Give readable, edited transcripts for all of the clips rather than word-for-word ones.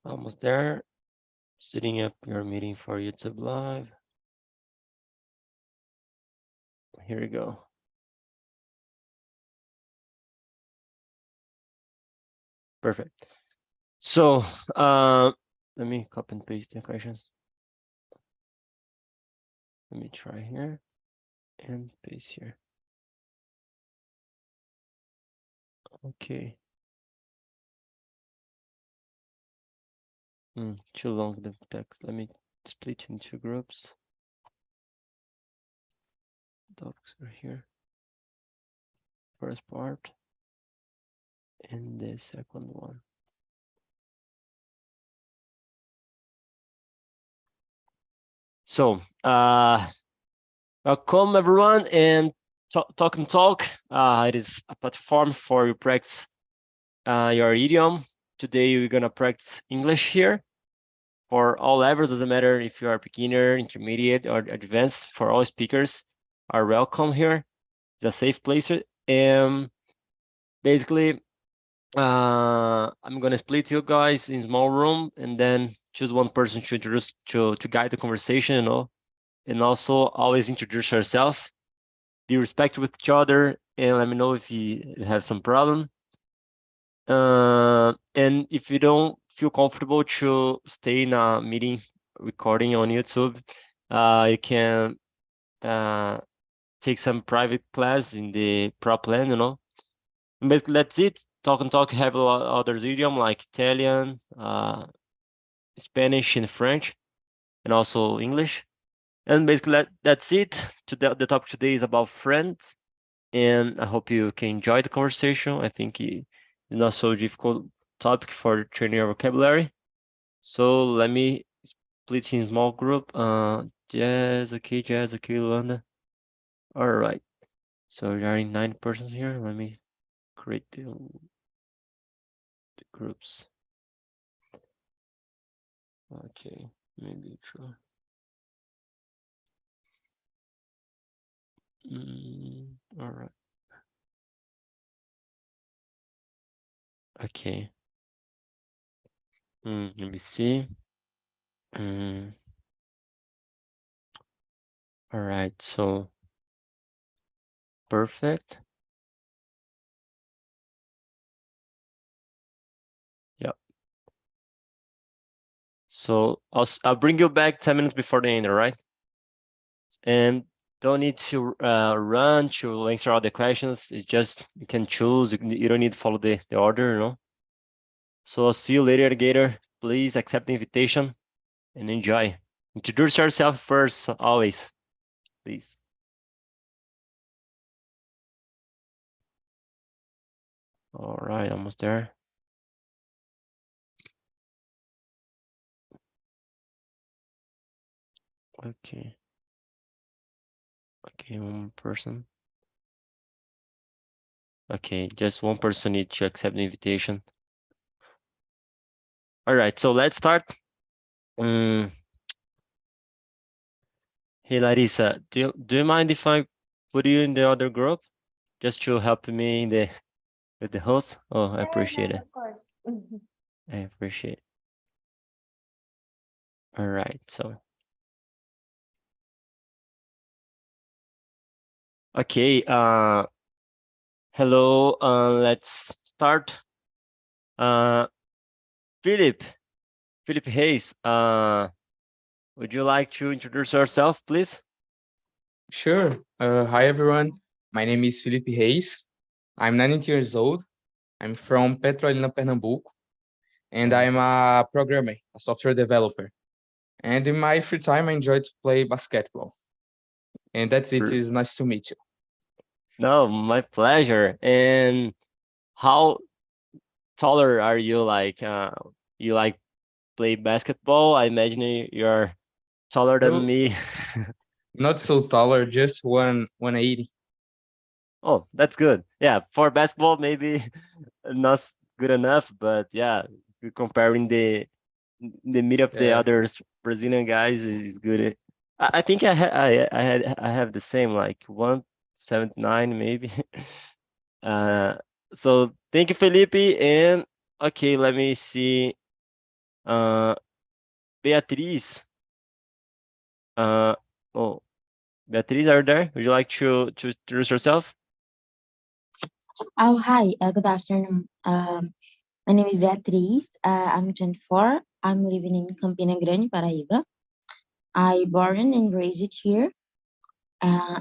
Almost there. Setting up your meeting for YouTube Live. Here we go. Perfect. So let me copy and paste the questions. Let me try here and paste here. Okay. Too long the text. Let me split into groups. Topics are here. First part and the second one. So welcome everyone, and TALKNTALK. It is a platform for you practice your idiom. Today we're gonna practice English here for all levels. Doesn't matter if you are beginner, intermediate, or advanced. For all speakers are welcome here. It's a safe place. And basically, I'm gonna split you guys in small room, and then choose one person to introduce to guide the conversation, and also always introduce yourself. Be respectful with each other, and let me know if you have some problem. And if you don't feel comfortable to stay in a meeting recording on YouTube, you can take some private class in the pro plan, And basically, that's it. TALKNTALK have a lot of other idiom like Italian, Spanish, and French, and also English. And basically, that's it. The topic today is about friends, and I hope you can enjoy the conversation. I think it's not so difficult topic for training your vocabulary. So let me split in small group. Jazz, okay, Luanda. All right. So there are 9 persons here. Let me create the groups. Okay, maybe true. All right. Okay. Let me see. All right. So perfect. Yep. So I'll bring you back 10 minutes before the end, all right? And don't need to run to answer all the questions. It's just you can choose. You don't need to follow the order, So I'll see you later, alligator. Please accept the invitation and enjoy. Introduce yourself first, always, please. All right, almost there. Okay. Okay, one person. Okay, just one person needs to accept the invitation. All right, so let's start. Hey Larissa, do you mind if I put you in the other group just to help me with the host? Oh, I appreciate it. Of course. I appreciate it. All right, so okay, hello, let's start. Philip, Philip Hayes, would you like to introduce yourself, please? Sure. Hi, everyone. My name is Felipe Reis. I'm 19 years old. I'm from Petrolina, Pernambuco, and I'm a programmer, a software developer. And in my free time, I enjoy to play basketball. And that's it. It's nice to meet you. No, my pleasure. And how taller are you? Like, you like play basketball? I imagine you're taller than No, me. not so taller, just 180. Oh, that's good. Yeah, for basketball, maybe not good enough, but yeah, if you're comparing the mid of the Yeah. others Brazilian guys is good. I think I have the same, like 179 maybe. Uh, so thank you, Felipe. And okay, let me see. Uh, Beatriz. Oh, Beatriz, are you there? Would you like to introduce yourself? Oh, hi. Good afternoon. My name is Beatriz. I'm 24. I'm living in Campina Grande, Paraíba. I born and raised here. Uh,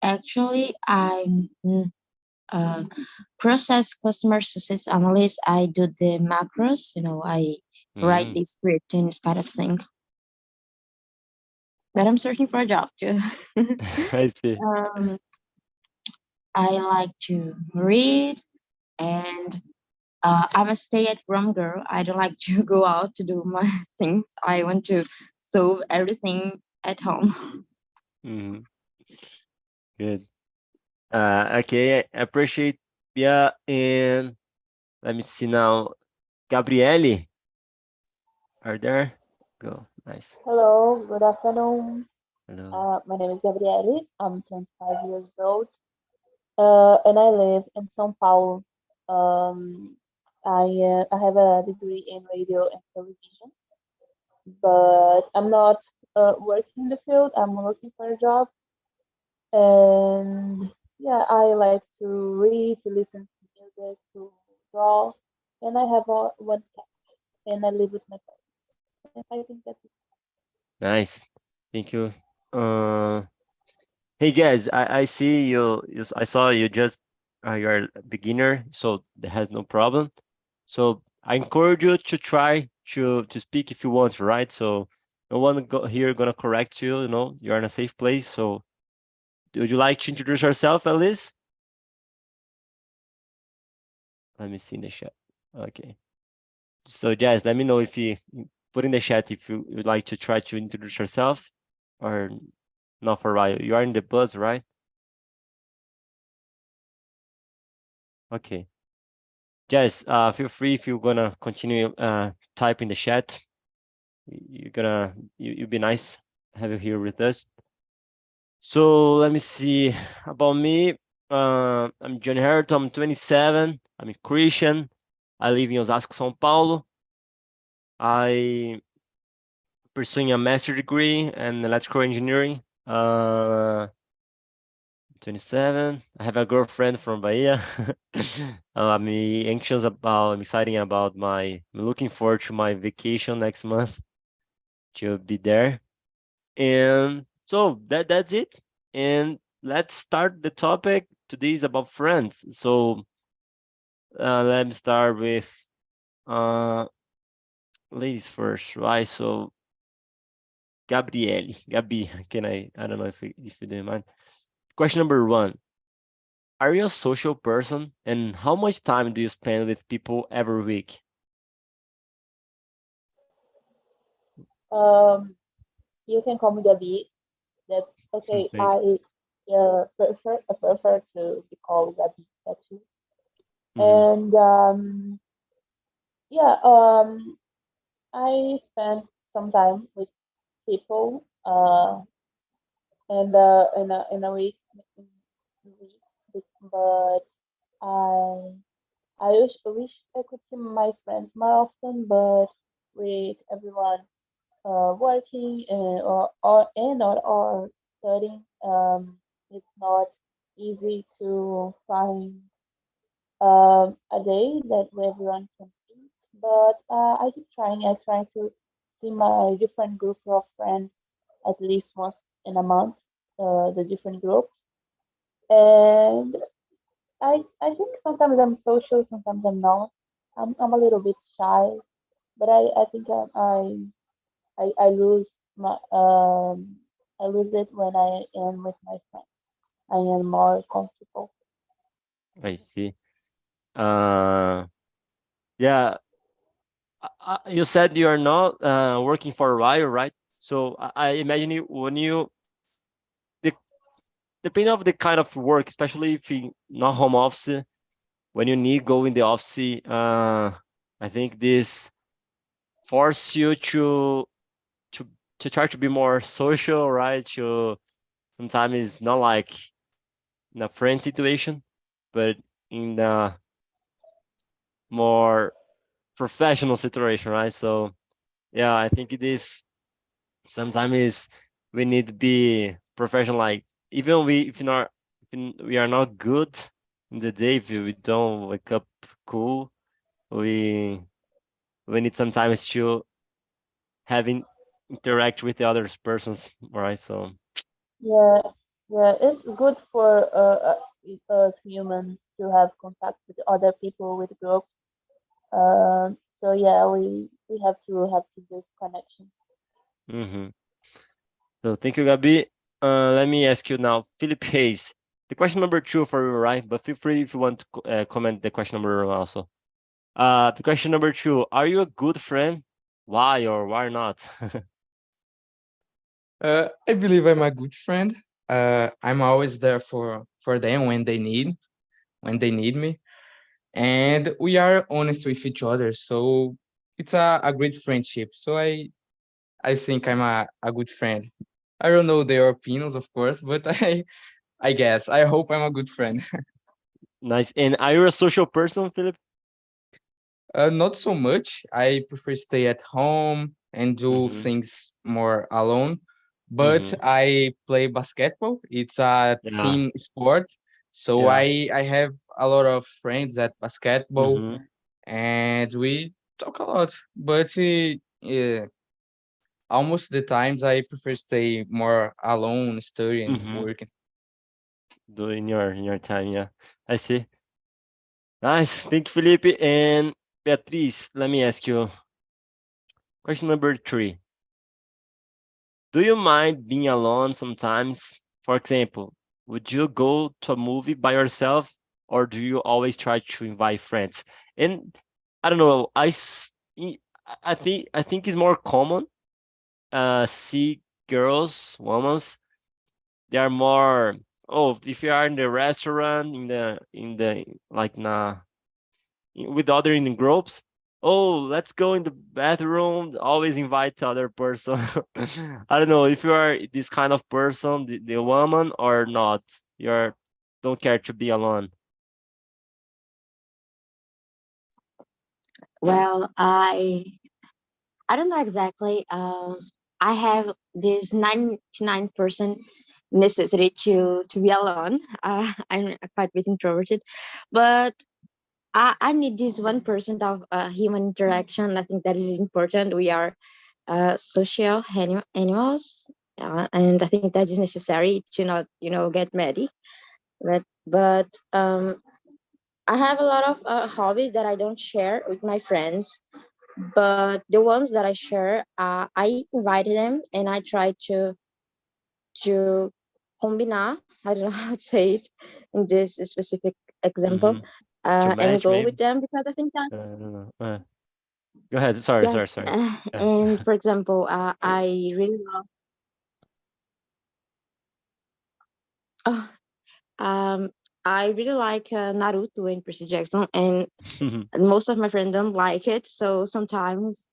Actually, I'm uh, process customer success analyst. I do the macros. I write Mm, the script and this kind of thing. But I'm searching for a job too. I see. um, I like to read and I'm a stay-at-home girl. I don't like to go out to do my things. I want to solve everything at home. Mhm, good. Okay, I appreciate. Yeah, and let me see now. Gabriele, are there? Go. Nice. Hello, good afternoon. Hello. My name is Gabriele. I'm 25 years old, and I live in São Paulo. Um, I have a degree in radio and television, but I'm not working in the field. I'm looking for a job, and yeah, I like to read, to listen to music, to draw, and I have one cat, and I live with my parents. And I think that's it. Nice. Thank you. Uh, Hey Jazz, I see I saw you just you're a beginner, so that has no problem. So I encourage you to try to speak if you want, right? So no one here gonna correct you. You know, you're in a safe place. So would you like to introduce yourself, Alice? Let me see in the chat. Okay. So Jazz, let me know if you put in the chat if you would like to try to introduce yourself or not for a while. You are in the bus, right? Okay. Jess, feel free if you're gonna continue type in the chat. You'll be nice have you here with us. So let me see about me. I'm John Herto. I'm 27. I'm a Christian. I live in Osasco, São Paulo. I pursuing a master degree in electrical engineering. 27. I have a girlfriend from Bahia. I'm exciting about I'm looking forward to my vacation next month to be there. And so that's it. And let's start the topic. Today is about friends. So let me start with uh ladies first, right? So Gabi, I don't know if you don't mind. Question number one. Are you a social person and how much time do you spend with people every week? Um, you can call me Gabi. That's okay. Thank I prefer to be called Gabi actually. you. And yeah, I spend some time with people in a week, but I I wish I could see my friends more often, but with everyone working or studying, it's not easy to find a day that everyone can meet. But I keep trying. I try to see my different group of friends at least once in a month, the different groups. And I think sometimes I'm social, sometimes I'm not. I'm a little bit shy, but I think I lose it when I am with my friends. I am more comfortable. I see. Uh, yeah, you said you are not working for a while, right? So I imagine when the, depending of the kind of work, especially if you not home office, when you need go in the office, I think this force you to to try to be more social, right? To sometimes it's not like in a friend situation, but in a more professional situation, right? So Yeah, I think it is. Sometimes we need to be professional. Like even we, if not, we are not good in the day, if we don't wake up cool, we we need sometimes to having interact with the other persons, right? So. Yeah, yeah, it's good for us humans to have contact with other people, with groups. So yeah, we have to these connections. Mm-hmm. So thank you, Gabi. Let me ask you now, Philip Hayes. The question number two for you, right? But feel free if you want to comment the question number one also. The question number two: are you a good friend? Why or why not? I believe I'm a good friend. I'm always there for them when they need me, and we are honest with each other. So it's a great friendship. So I think I'm a good friend. I don't know their opinions, of course, but I guess I hope I'm a good friend. Nice. And are you a social person, Philip? Not so much. I prefer stay at home and do Mm-hmm. things more alone. But Mm-hmm. I play basketball. It's a Yeah. team sport. So Yeah. I have a lot of friends at basketball Mm-hmm. and we talk a lot. But yeah, almost the times I prefer stay more alone, studying, Mm-hmm. working. Do in your time, yeah. I see. Nice. Thank you, Felipe. And Beatriz, let me ask you question number three. Do you mind being alone sometimes? For example, would you go to a movie by yourself or do you always try to invite friends? And I don't know, I think it's more common see girls, women, they are more oh, if you are in the restaurant in the like nah with other in groups. Oh, let's go in the bathroom. Always invite the other person. I don't know if you are this kind of person, the woman, or not. You're don't care to be alone. Well, I don't know exactly. I have this 99% necessity to be alone. I'm quite a bit introverted, but I need this 1% of human interaction. I think that is important. We are social animals, and I think that is necessary to not, get mad. But I have a lot of hobbies that I don't share with my friends. But the ones that I share, I invited them and I try to combinar. I don't know how to say it in this specific example, Mm-hmm. To and match go maybe. with them because I think that I don't know. Go ahead. Sorry, yes. sorry, sorry. Yeah. And for example, I really love. Oh, um, I really like Naruto and Percy Jackson, and most of my friends don't like it. So sometimes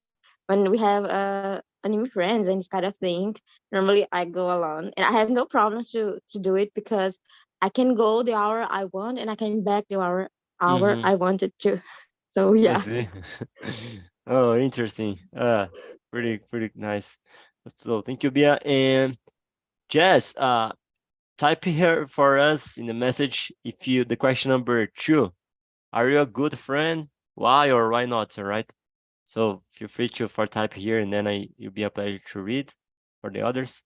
when we have anime friends and this kind of thing, normally I go alone, and I have no problem to do it because I can go the hour I want and I can back the hour Mm-hmm. I wanted to. So I yeah. see. Oh, interesting. Pretty nice. So thank you, Bia. And Jess, type here for us in the message if you the question number two. Are you a good friend? Why or why not? All right. So feel free to for type here and then you'll be a pleasure to read for the others.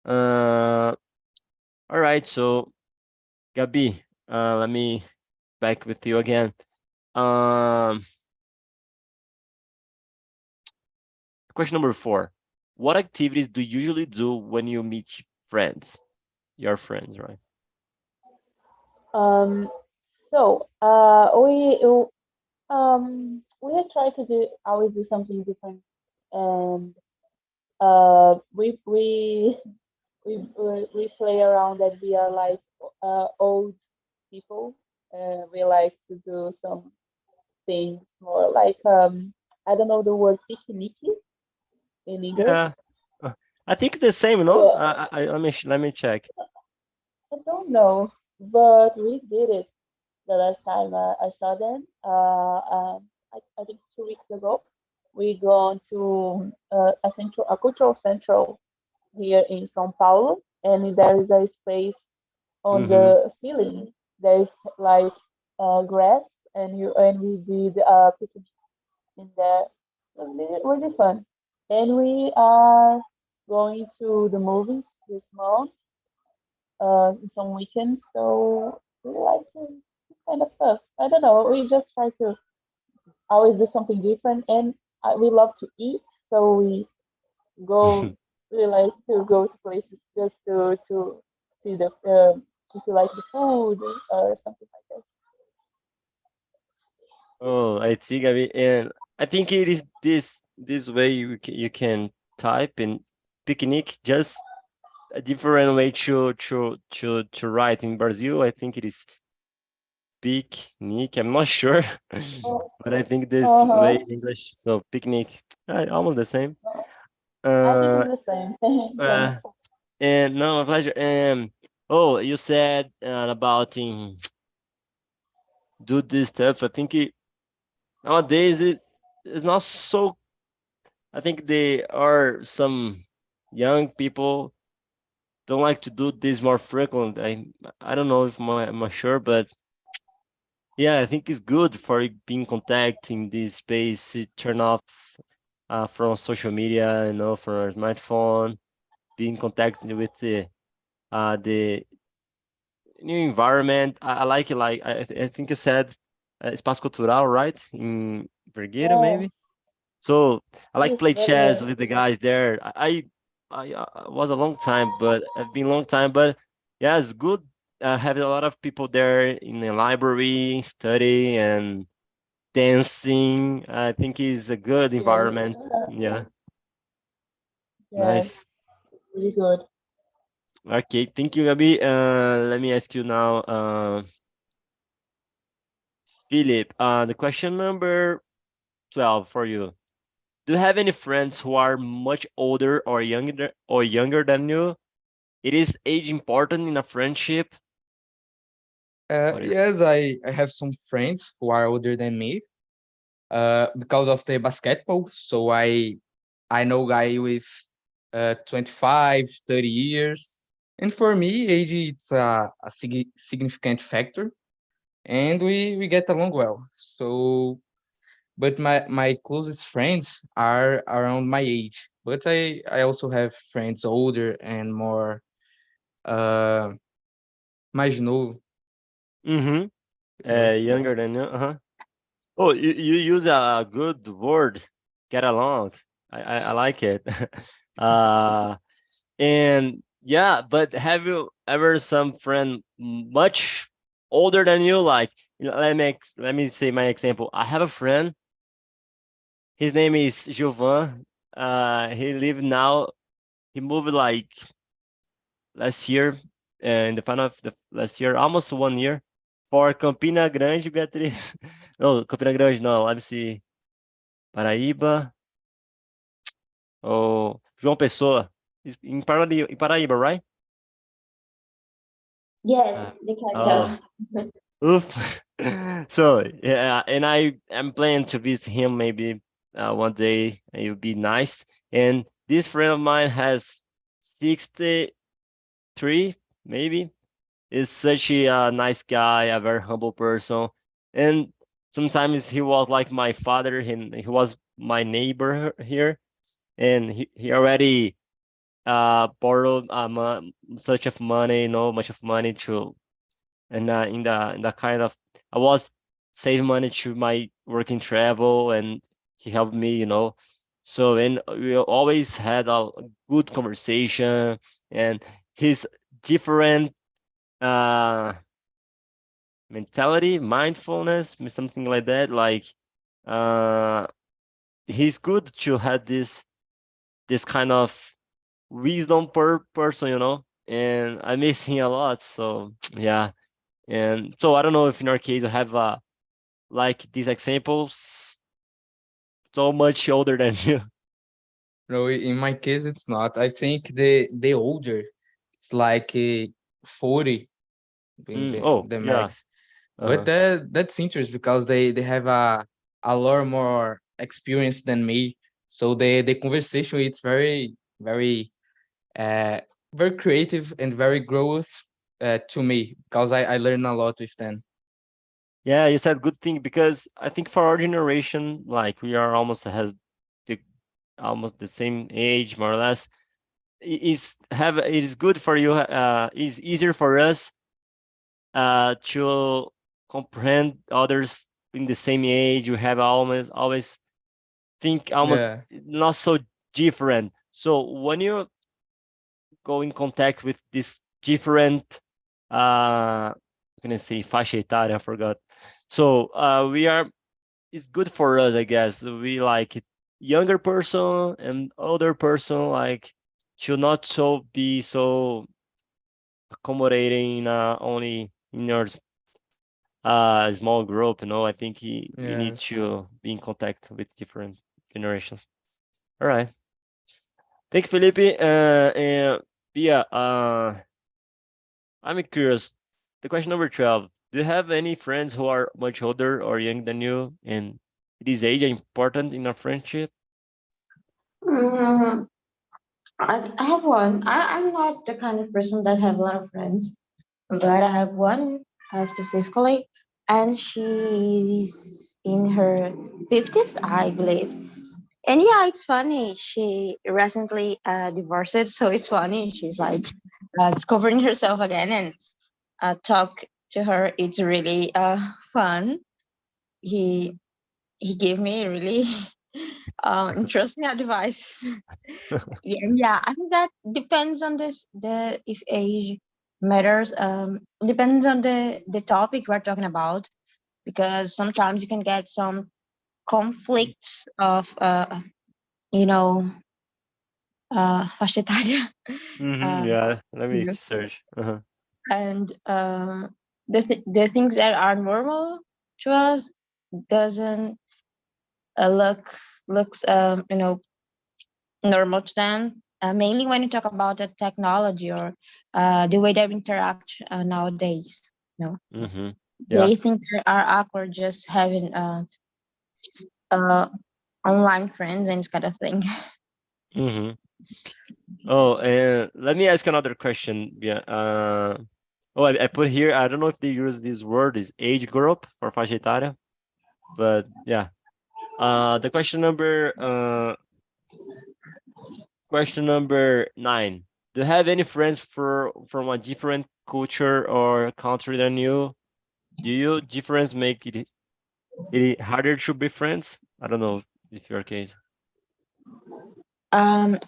Uh all right, so Gabi, let me back with you again. Um Question number four. What activities do you usually do when you meet friends? Your friends, right? Um, we try to do always do something different, and we play around that we are like old people. We like to do some things more like I don't know the word picnic in English. Yeah. I think the same, no? Yeah, Let me check. I don't know, but we did it the last time I saw them. I think 2 weeks ago. we go to a cultural central here in São Paulo, and there is a space on Mm-hmm. the ceiling. There's like grass, and we did picnic in there. It was really fun. And we are going to the movies this month, some weekends. So we like to this kind of stuff. I don't know. We just try to always do something different, and we love to eat. So we go. We like to go to places just to see the if you like the food or something like that. Oh, I think, I mean, and I think it is this way you can type in picnic, just a different way to write in Brazil. I think it is picnic. I'm not sure, Oh, but I think this way uh-huh. in English. So picnic, almost the same. I think Uh, it's the same. uh, Thanks. and no, my pleasure. Oh, you said about do this stuff. I think nowadays it is not so. I think there are some young people don't like to do this more frequent. I don't know if I'm not sure, but yeah, I think it's good for being contact in this space. Turn off from social media, from our smartphone, being contacted with the new environment. I like it. Like I think you said, espaço cultural, right? In Vergueira, maybe. Yes, So I like it's play very chess good. with the guys there. I was a long time, but I've been long time. But yeah, it's good. Having a lot of people there in the library, study and dancing. I think is a good Yes, environment. Yeah, yes, nice. really good. Okay, thank you, Gabi. Let me ask you now, Philip. The question number 12 for you. Do you have any friends who are much older or younger than you? It is age important in a friendship? What do you Yes, I have some friends who are older than me because of the basketball. So I know guy with 25, 30 years. And for me, age it's a significant factor, and we get along well. So, but my closest friends are around my age. But I also have friends older and more uh mais novo. Mm-hmm. Yeah. Younger than you. Uh-huh. Oh, you use a good word, get along. I like it. uh, and yeah, but have you ever some friend much older than you? Like, let me say my example. I have a friend. His name is Jovan. He live now. He moved like last year, in the final of the last year, almost 1 year, for Campina Grande, Beatriz. No, Campina Grande, no. Let me see. Paraíba. Oh, João Pessoa. It's in Paraíba, right? Yes, Uh, the oh, capital. oof. So yeah, and I am planning to visit him maybe one day. It would be nice. And this friend of mine has 63, maybe. Is such a nice guy, a very humble person, and sometimes he was like my father. He was my neighbor here, and he already borrowed such of money, much of money to, and in the kind of, I was saving money to my working travel, and he helped me, So, and we always had a good conversation, and his different uh mentality, mindfulness, something like that. Like, uh, he's good to have this kind of wisdom per person, and I miss him a lot. So yeah, and so I don't know if in our case I have like these examples so much older than you. No, in my case, it's not. I think the older, it's like 40 being Oh the yeah. max. But Uh-huh. that's interesting because they have a lot more experienced than me. So the conversation, it's very, very, very creative and very growth to me, because I learn a lot with them. Yeah, you said good thing, because I think for our generation, like we are almost almost the same age, more or less. It is good for you. It's easier for us to comprehend others in the same age. You have always think almost Yeah, not so different. So when you go in contact with this different, how can I say, faixa etária, I forgot. So it's good for us, I guess. We like it, younger person and older person, like should not be so accommodating only in your small group. I think we need yes. to be in contact with different generations. All right. Thank you, Felipe. And Pia, I'm curious. The question number 12. Do you have any friends who are much older or younger than you? And is age important in a friendship? Mm, I have one. I'm not the kind of person that have a lot of friends, but I have one, I have to specifically, and she's in her 50s, I believe. And yeah, it's funny. She recently divorced, so it's funny. She's like discovering herself again, and talk to her. It's really fun. He he gave me really interesting advice. Yeah, I think that depends on the if age matters. Depends on the topic we're talking about, because sometimes you can get some conflicts of you know faixa etária. Mm-hmm, uh, yeah, let me yeah. search. Uh-huh. And the things that are normal to us doesn't looks normal to them. Mainly when you talk about the technology or the way they interact nowadays. Mm-hmm. Yeah. They think they are awkward just having uh, online friends and this kind of thing. Mm-hmm. Oh, and let me ask another question. Yeah. Oh, I put here, I don't know if they use this word, is age group for faixa etária, but yeah. The question number 9. Do you have any friends from a different culture or country than you? Do you difference make it harder to be friends? I don't know if your case.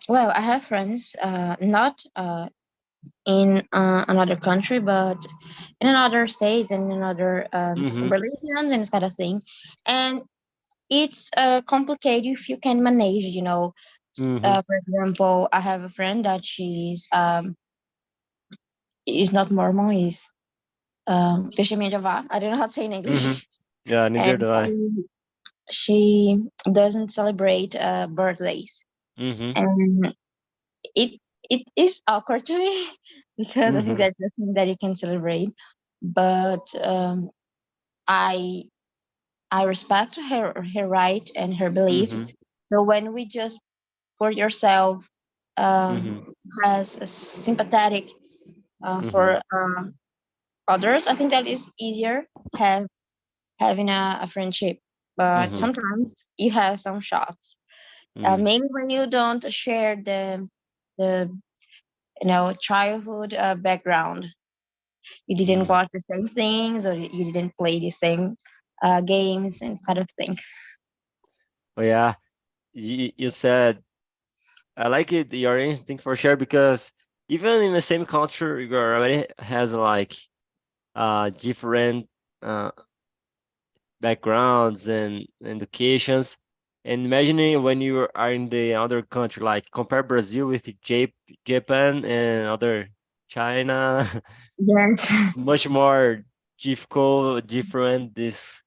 Well, I have friends, not in another country, but in another states and in other Mm-hmm. religions and this kind of thing. And it's complicated if you can manage, Mm-hmm. For example, I have a friend that she's is not Mormon, is Testemunha de Jehovah. I don't know how to say in Mm-hmm. English. Yeah, And neither do I. she doesn't celebrate birthdays. Mm-hmm. And it it is awkward to me because I think Mm-hmm. that's the thing that you can celebrate. But I I respect her right and her beliefs. Mm-hmm. So when we just for yourself Mm-hmm. as a sympathetic Mm-hmm. for others, I think that is easier having a friendship. But Mm-hmm. sometimes you have some shocks, Mm-hmm. mainly when you don't share the childhood background. You didn't Mm-hmm. watch the same things, or you didn't play the same games and kind of thing. Oh yeah, you said I like it, your instinct for sure, because even in the same culture, you already has like different uh backgrounds and educations. And imagining when you are in the other country, like compare Brazil with Japan and other China, Yes. much more difficult, different. This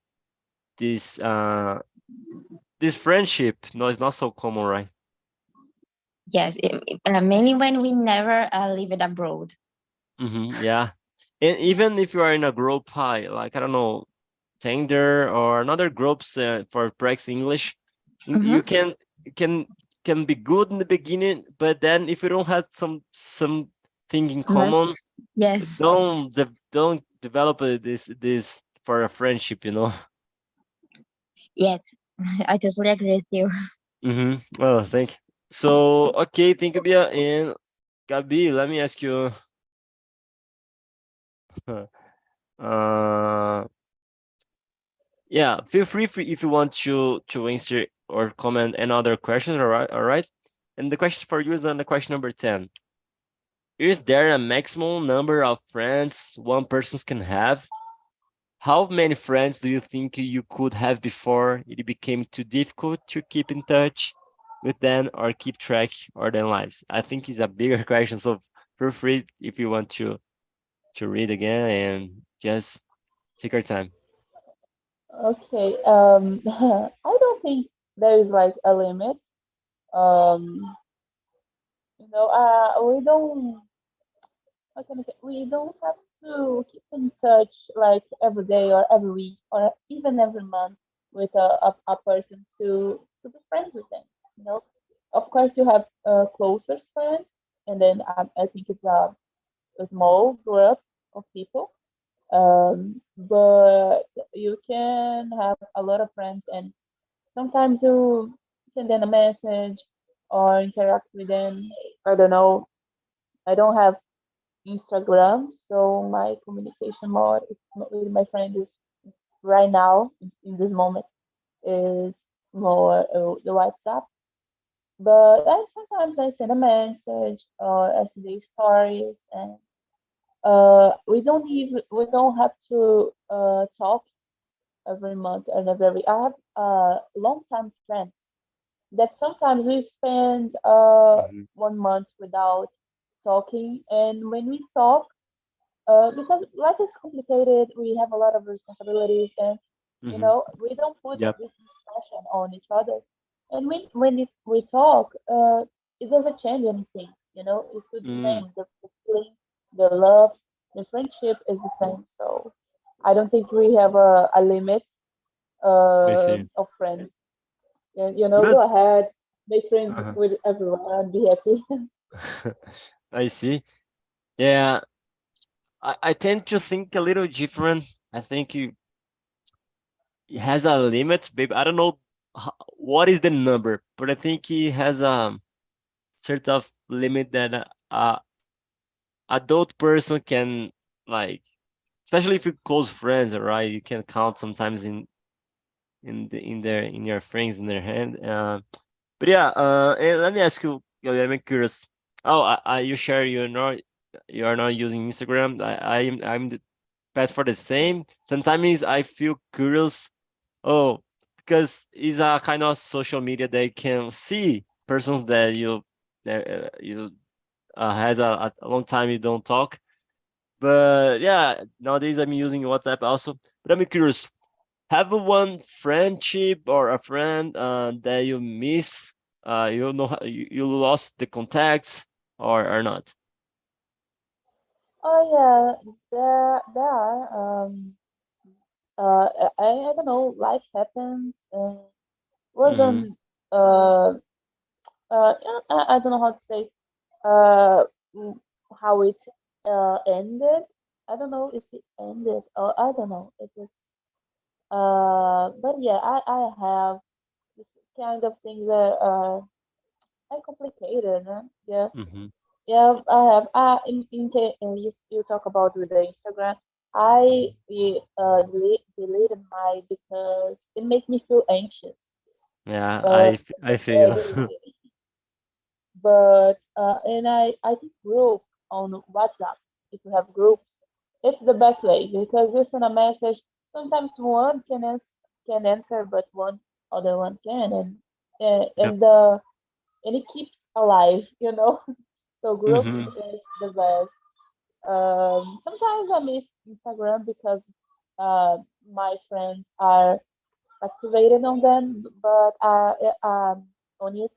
friendship, no, it's not so common, right? Yes, mainly when we never live it abroad. Yeah. And even if you are in a group high, like I don't know, Tinder or another groups for practice English, You can be good in the beginning, but then if you don't have something in common, Yes. don't develop this for a friendship, you know. Yes. I totally agree with you. Well, thank you. So okay, thank you, Bia. And Gabi, let me ask you. uh yeah, feel free if you want to answer or comment any other questions. All right. And the question for you is on the question number 10. Is there a maximum number of friends one person can have? How many friends do you think you could have before it became too difficult to keep in touch with them or keep track of their lives? I think it's a bigger question, so feel free if you want to read again and just take your time. Okay. I don't think there is like a limit. Um, we don't. How can I say? We don't have to keep in touch like every day or every week or even every month with a person to be friends with them. You know, of course you have closer friends, and then I think it's a small group of people. But you can have a lot of friends, and sometimes you send them a message or interact with them. I don't know. I don't have Instagram, so my communication more with my friend is right now in this moment is more the WhatsApp. But sometimes I send a message or I see the stories, and we don't have to talk every month and every. I have long time friends that sometimes we spend Hmm. 1 month without talking, and when we talk, because life is complicated, we have a lot of responsibilities, and Hmm. we don't put Yep. this pressure on each other. And we talk, it doesn't change anything. It's still the Mm, same. The feeling, the love, the friendship is the same. So I don't think we have a limit I see. of friends. And Good. go ahead, make friends Uh-huh. with everyone, and be happy. I see. Yeah, I tend to think a little different. I think it has a limit, babe. I don't know what is the number, but I think it has a sort of limit that adult person can like, especially if you're close friends, right? You can count sometimes in your friends in their hand. But yeah, and let me ask you. I'm curious. Oh, you share you are not using Instagram. I'm the best for the same. Sometimes I feel curious. Oh, because it's a kind of social media that you can see persons that you has a long time you don't talk. But yeah, nowadays I'm using WhatsApp also. But I'm curious. Have one friendship or a friend that you miss? You know you lost the contacts or not? Oh yeah, there are. I don't know. Life happens, and Mm-hmm. wasn't uh I don't know how to say uh mm, how it ended. I don't know if it ended or I don't know. It was but yeah, I have this kind of things that are complicated. Huh? Yeah. Mm-hmm. Yeah, I have. You talk about with the Instagram. I deleted my because it made me feel anxious. Yeah, But I I feel. deleted. And I think group on WhatsApp. If you have groups, it's the best way because you send a message. Sometimes one can answer, but one other one can, and Yep. and the and it keeps alive. So groups Mm-hmm. is the best. Sometimes I miss Instagram because my friends are activated on them, but on it.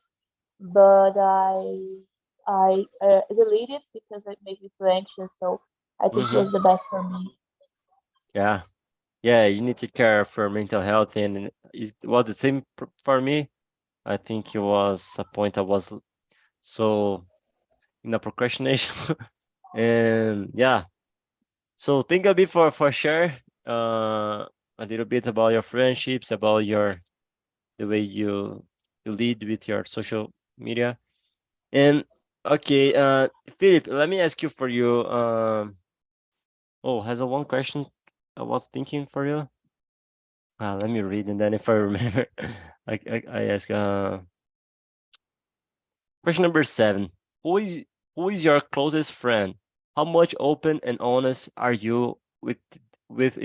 But I deleted because it made me feel anxious. So I think it Mm-hmm. was the best for me. Yeah. Yeah, you need to care for mental health, and it was the same for me. I think it was a point I was so in a procrastination. And yeah, so think a bit for share a little bit about your friendships, about your the way you lead with your social media. And okay, Philip, let me ask you for you. Oh, has a one question I was thinking for you. Let me read, and then if I remember, I ask. Question number 7. Who is your closest friend? How much open and honest are you with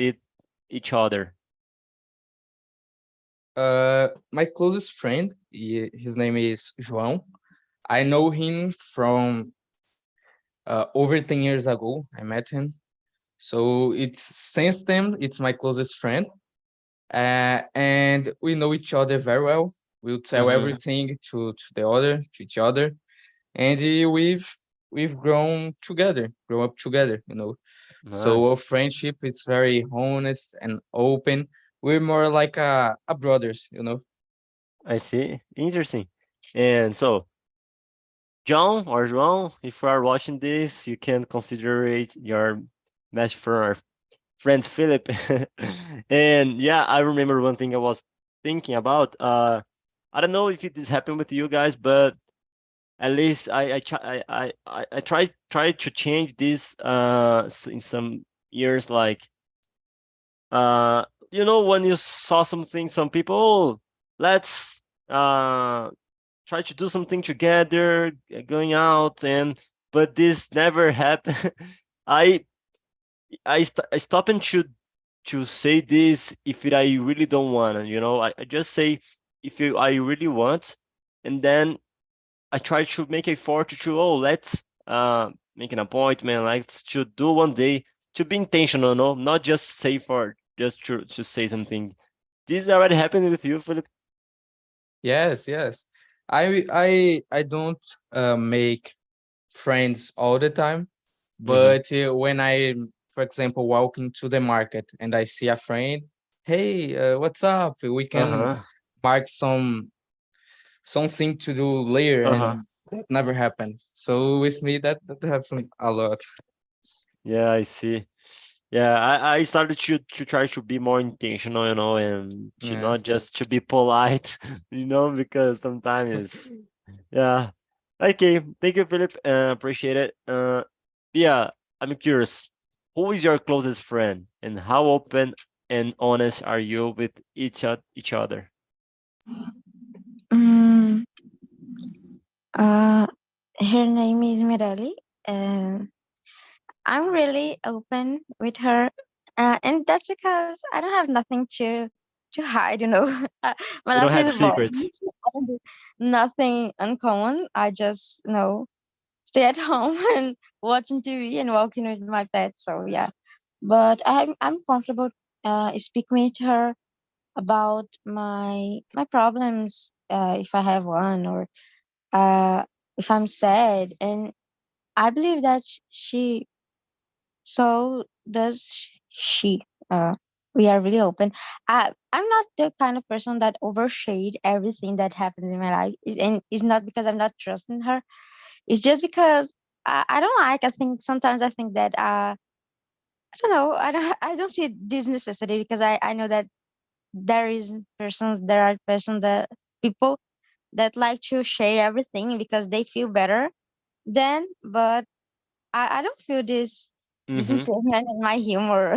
each other? My closest friend, his name is João. I know him from over 10 years ago. I met him. So it's since then, it's my closest friend. And we know each other very well. We'll tell Mm-hmm. everything to each other. And we've grown up together, you know. So our Nice. friendship is very honest and open. We're more like a brothers, you know. I see. Interesting. And so, John or João, if you are watching this, you can consider it your best friend or friend Philip. And yeah, I remember one thing I was thinking about. I don't know if it has happened with you guys, but at least I try to change this in some years, like when you saw something, some people, oh, let's uh try to do something together, going out, and but this never happened. I I stop and to say this if I really don't want to, I just say if I really want, and then I try to make a effort to, oh, let's make an appointment, let's to do one day, to be intentional, no, not just say for just to say something. This already happened with you, Philip. Yes, yes. I don't make friends all the time, Mm-hmm. but when I, for example, walk into the market and I see a friend, hey, what's up? We can Uh-huh. mark something to do later, Uh-huh. and that never happened. So with me, that happens a lot. Yeah, I see. Yeah, I started to try to be more intentional, and to Yeah. not just to be polite, because sometimes it's, yeah. Okay, thank you, Philip. Appreciate it. Yeah, I'm curious. Who is your closest friend, and how open and honest are you with each other? Mm, uh, her name is Mirali, and I'm really open with her, and that's because I don't have nothing to hide. My You don't life have is boring. secrets. I don't do nothing uncommon. I just stay at home and watching TV and walking with my pet. So yeah, but I'm comfortable speaking with her about my problems, if I have one, or uh, if I'm sad, and I believe that she so does she. We are really open. I'm not the kind of person that overshade everything that happens in my life, and it's not because I'm not trusting her. It's just because I don't like. I think sometimes I think that I don't know. I don't see this necessity because I know that there are persons that people that like to share everything because they feel better then, but I don't feel this Mm-hmm. improvement in my humor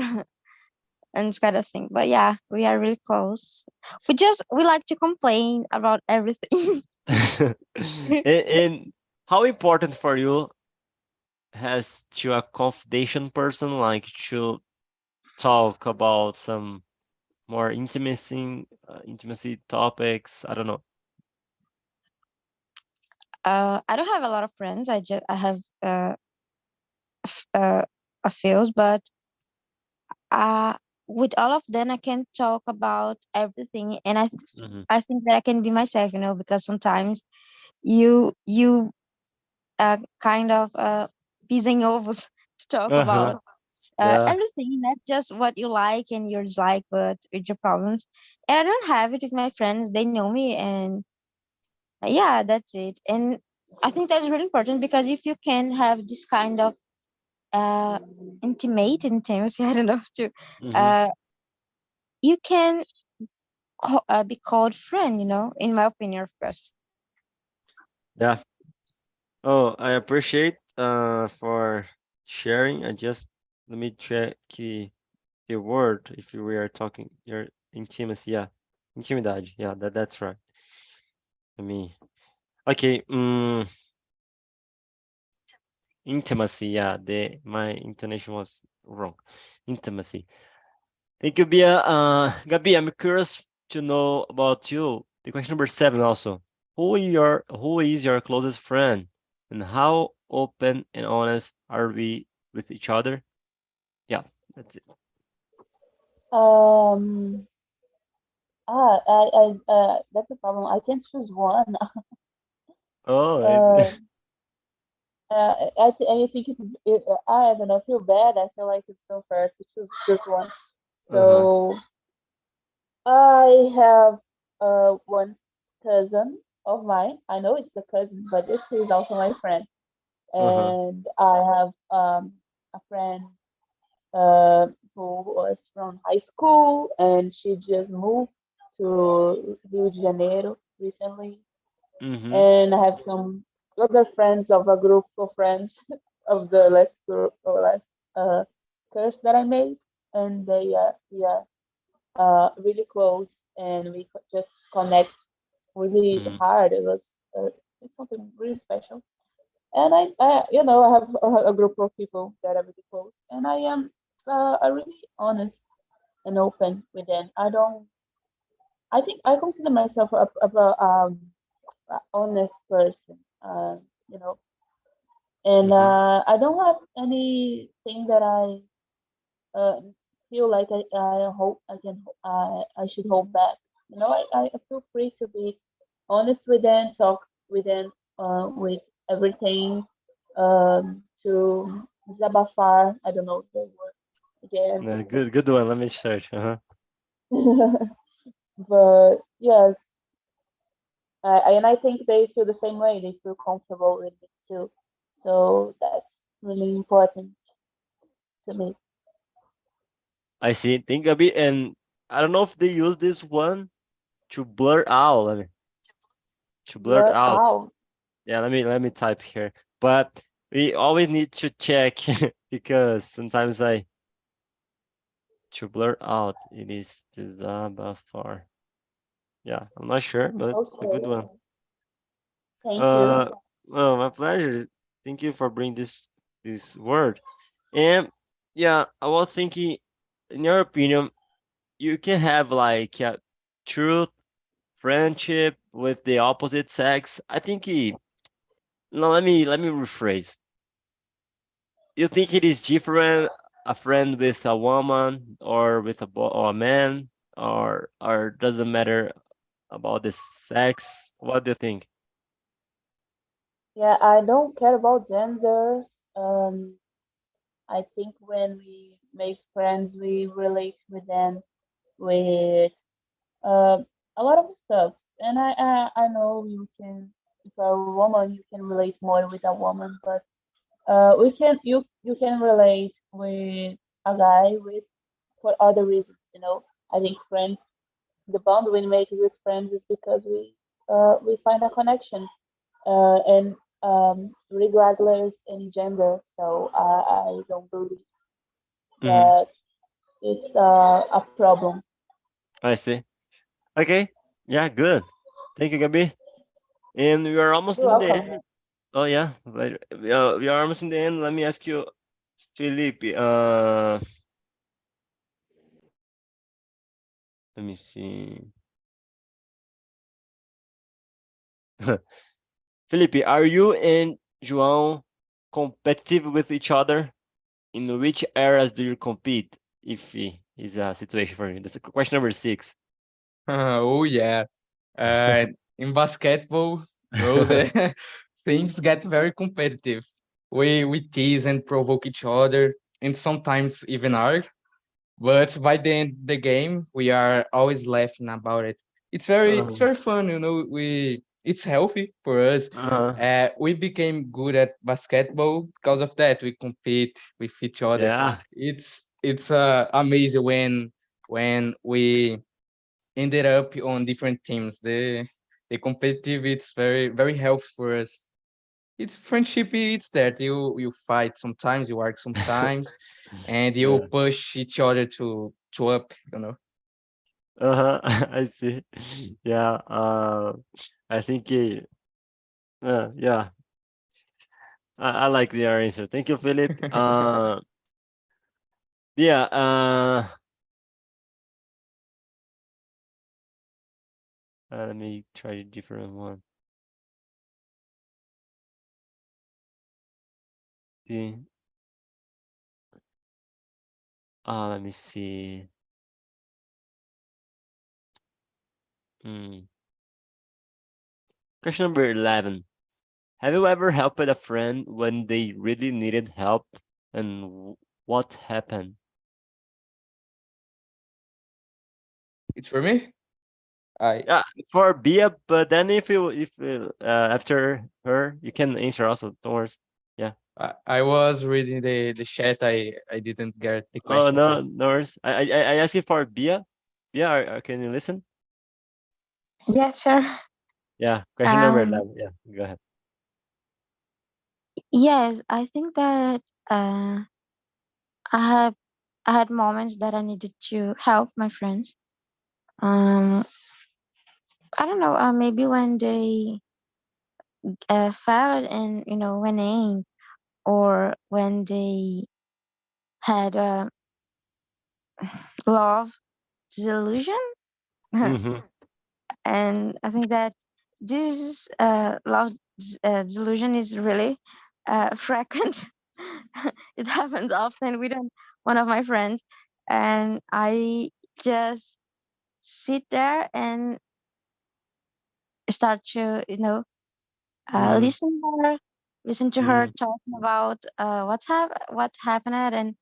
and this kind of thing. But yeah, we are really close. We like to complain about everything. And how important for you has to a confidential person, like to talk about some more intimacy topics? I don't know. I don't have a lot of friends. I have uh, a few, but uh, with all of them, I can talk about everything, and Hmm. I think that I can be myself, because sometimes you kind of piecing overs to talk Uh-huh. about Yeah. everything, not just what you like and your dislike, but with your problems. And I don't have it with my friends. They know me, and Yeah, that's it. And I think that's really important because if you can have this kind of uh intimacy, I don't know to Hmm. uh you can be called friend, in my opinion, of course. Yeah. Oh, I appreciate for sharing. I just let me check the word if we are talking your intimacy. Yeah, intimidade. Yeah, that's right. Let me. Okay. Intimacy. Yeah, the my intonation was wrong. Intimacy. Thank you, Bia. Gabi, I'm curious to know about you. The question number 7 also. Who is your closest friend, and how open and honest are we with each other? Yeah, that's it. Um, that's a problem. I can't choose one. Oh, Uh, I think I don't know. I feel bad. I feel like it's so fair to choose just one. uh-huh. So I have one cousin of mine. I know it's a cousin, but he's also my friend. Uh-huh. And I have a friend uh, who was from high school, and she just moved to Rio de Janeiro recently. Mm-hmm. And I have some other friends of a group of friends of the last group or last course that I made, and we are really close, and just connect really Mm-hmm. hard. It's something really special. And I have a group of people that are really close, and I am really honest and open with them. I don't. I think I consider myself a honest person. You know, and Mm-hmm. I don't have anything that I uh, feel like I hope I should hold back. I feel free to be honest with them, talk with them with everything, to desabafar. I don't know the word again. Good one. Let me search. Uh-huh. But yes, and I think they feel the same way. They feel comfortable with it too. So that's really important to me. I see. Think a bit, and I don't know if they use this one to blur out. To blurt Blur out. out. Yeah, let me type here. But we always need to check because sometimes I to blur out it is far. Yeah, I'm not sure, but it's a good Okay. one. Thank you. Uh, well, my pleasure. Thank you for bringing this word. And yeah, I was thinking, in your opinion, you can have like a true friendship with the opposite sex. I think no, let me rephrase. You think it is different a friend with a woman or with a boy or a man, or doesn't matter about the sex? What do you think? Yeah, I don't care about genders. Um, I think when we make friends, we relate with them with uh, a lot of stuff. And I know you can, if you're a woman, you can relate more with a woman, but you can relate with a guy with for other reasons. I think friends, the bond we make with friends is because we find a connection, and regardless in gender. So I don't believe Hmm. that it's a problem. I see. Okay. Yeah, good. Thank you, Gabi. And we are almost You're in the welcome. end. Oh yeah, we are almost in the end. Let me ask you, Felipe. Let me see. Felipe, are you and João competitive with each other? In which areas do you compete? If is a situation for you. That's question number 6. Oh yeah. In basketball, bro, the things get very competitive. We tease and provoke each other, and sometimes even argue. But by the end of the game, we are always laughing about it. It's very fun. it's healthy for us. We became good at basketball because of that. We compete with each other. Yeah. It's amazing when we ended up on different teams. The competitive, it's very healthy for us. It's friendship. It's that you fight sometimes, you argue sometimes, and you Yeah. push each other to up. I see. Yeah. I think. Yeah. I like your answer. Thank you, Philip. Yeah. Let me try a different one. See. Let me see. Question number 11. Have you ever helped a friend when they really needed help, and what happened? It's for me. Yeah, for Bia, but then if after her, you can answer also. Don't worry. Yeah. I was reading the chat. I didn't get the Oh question. no, no worries. I asked you for Bia. Bia, can you listen? Yeah, sure. Yeah. Question number Um, 11. Yeah. Go ahead. yes, I think that I have I had moments that I needed to help my friends. Um, I don't know, maybe when they failed in, winning, or when they had love delusion. Mm-hmm. And I think that this love delusion is really frequent. It happens often with one of my friends, and I just sit there and start to, Mm-hmm. listen to her Mm-hmm. talking about what happened, and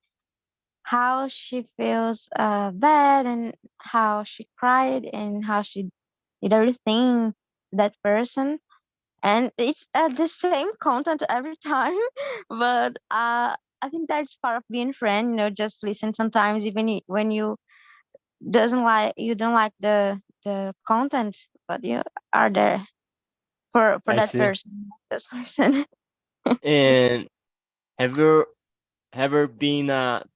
how she feels bad, and how she cried, and how she did everything to that person. And it's the same content every time, but I think that's part of being friend. Just listen sometimes, even when you don't like the content, but you are there for I that see. person. Just listen. And have you ever been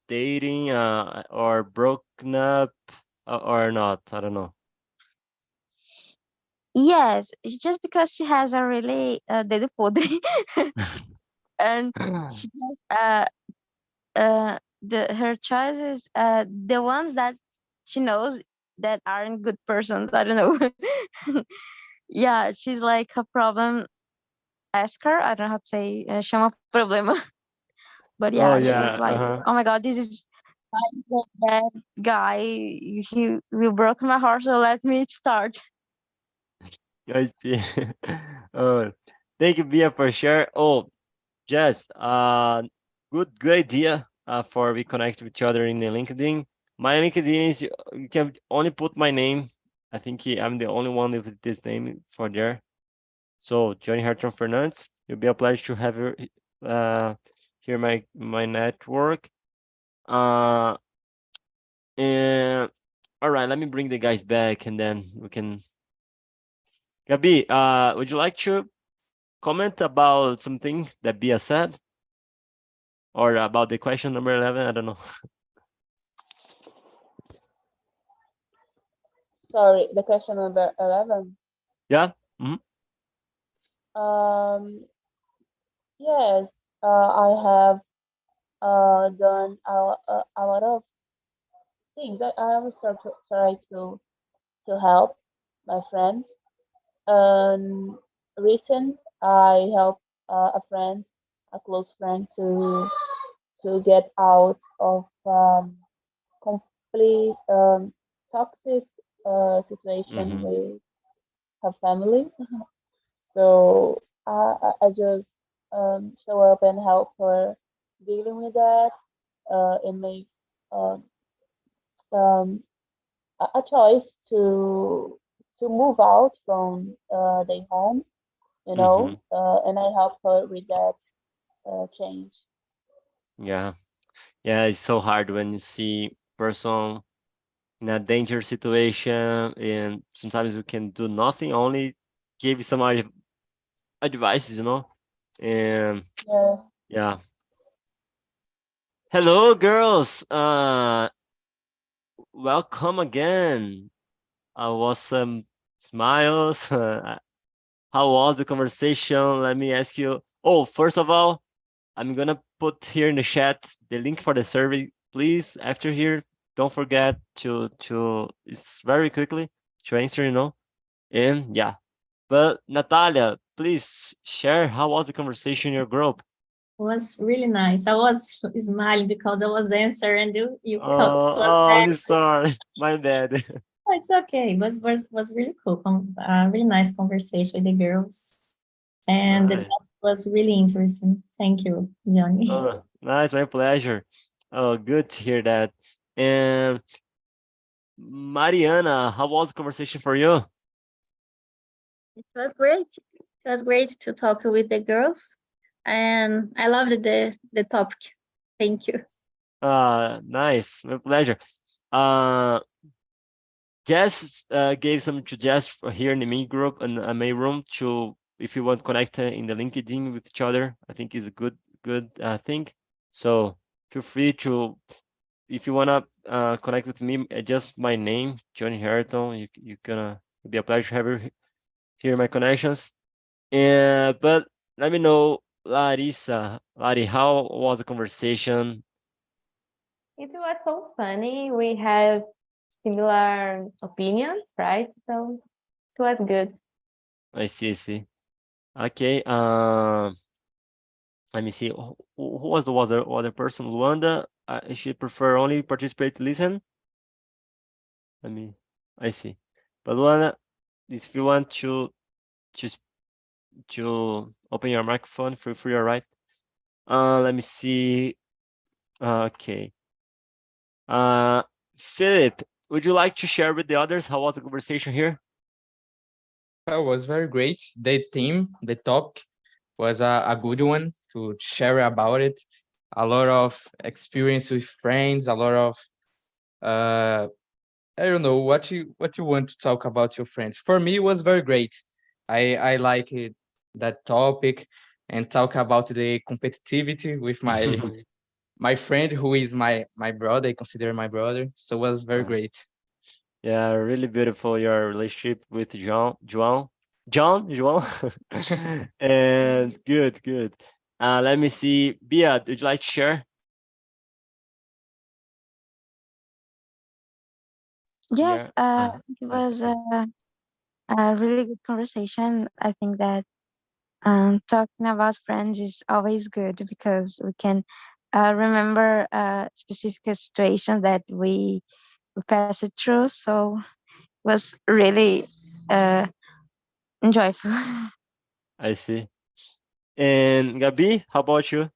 dating or broken up or not? I don't know. Yes, it's just because she has a really dedo podre, and she just her choices, the ones that she knows that aren't good persons. I don't know. Yeah, she's like a problem asker. I don't know how to say chama problema. But Oh yeah, she's yeah. like, Uh-huh. oh my god, this is a bad guy. He will broke my heart, so let me start. I see. Oh, thank you, Bia, for sure. Oh, Jess, good idea for we connect with each other in the LinkedIn. My LinkedIn is you can only put my name. I think I'm the only one with this name for there. So Johnny Hartron Fernandes, it'll be a pleasure to have you here my network. Uh, and all right, let me bring the guys back, and then we can. Gabi, would you like to comment about something that Bia said, or about the question number 11? I don't know. Sorry, the question number 11. Yeah. Hmm. Um, yes, I have done a lot of things. I always try to help my friends. Um, recent, I helped a friend, a close friend, to get out of complete toxic situation Hmm. with her family. So I just show up and help her dealing with that, and make um, um, a choice to move out from their home, you know, and I help her with that change. Yeah, yeah, it's so hard when you see person in a dangerous situation, and sometimes we can do nothing, only give some advices, you know. And Yeah. yeah, hello, girls. Welcome again. Awesome smiles. How was the conversation? Let me ask you. Oh, first of all, I'm gonna put here in the chat the link for the survey. Please, after here, don't forget to it's very quickly to answer, you know. And yeah. But Natalia, please share how was the conversation in your group? Was really nice. I was smiling because I was answering and you Oh, was oh, there. I'm sorry. My bad. It's okay. Was really cool. Really nice conversation with the girls. And the Nice. topic was really interesting. Thank you, Johnny. Oh, nice, my pleasure. Oh, good to hear that. And Mariana, how was the conversation for you? It was great. It was great to talk with the girls, and I loved the topic. Thank you. Nice, my pleasure. Jess gave some suggestions for here in the main group and a main room to if you want to connect in the LinkedIn with each other. I think is a good thing. So feel free to if you wanna connect with me, just my name, Johnny Harrington. You gonna it'll be a pleasure to have you here my connections. And but let me know, Larissa, Lari, how was the conversation? It was so funny. We have similar opinions, right? So it was good. I see. Okay. Let me see. Who was the other person? Luanda. She prefer only participate, listen. I see. But Luanda, if you want just to open your microphone, feel free, all right? Let me see. Okay. Philip, would you like to share with the others how was the conversation here? Well, it was very great. The topic was a good one to share about it. A lot of experience with friends, a lot of I don't know what you want to talk about your friends. For me, it was very great. I like it, that topic and talk about the competitivity with my my friend who is my brother. I consider my brother. So it was very great. Yeah, really beautiful your relationship with João, and good. Let me see, Bia, would you like to share? Yes, Yeah. it was a really good conversation. I think that talking about friends is always good because we can remember specific situations that we passed through. So it was really uh, enjoyable. I see. And Gabi, how about you?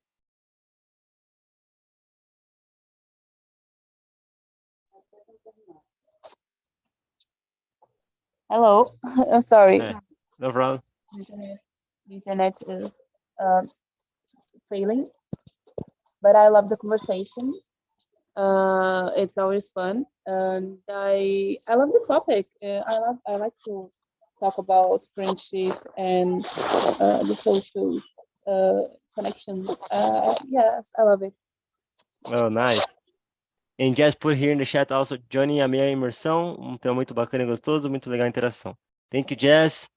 Hello. I'm sorry. No problem. Internet, the internet is um, failing, but I love the conversation. It's always fun, and I love the topic. I like to talk about friendship and the social uh, connections. Yes, I love it. Oh, nice. And just put here in the chat also, Johnny, amei a imersão, um tema muito bacana e gostoso, muito legal a interação. Thank you, Jess.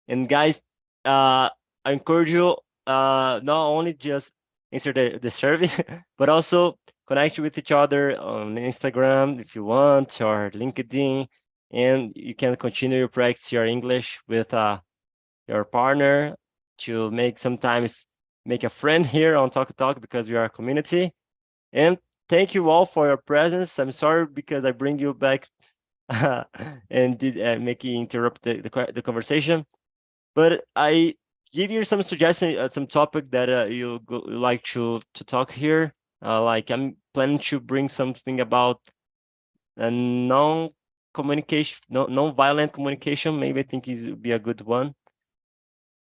And guys, I encourage you not only just answer the survey, but also connect with each other on Instagram if you want, or LinkedIn, and you can continue your practice your English with your partner to sometimes make a friend here on Talk Talk because we are a community. And thank you all for your presence. I'm sorry because I bring you back and did make you interrupt the conversation, but I give you some suggestion, some topic that you like to talk here. Like I'm planning to bring something about non communication, non-violent communication. Maybe I think it would be a good one.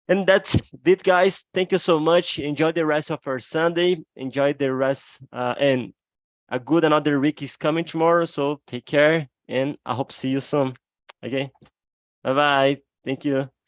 And that's it, guys. Thank you so much. Enjoy the rest of our Sunday. Enjoy the rest, and a good another week is coming tomorrow. So take care, and I hope to see you soon. Okay. Bye bye. Thank you.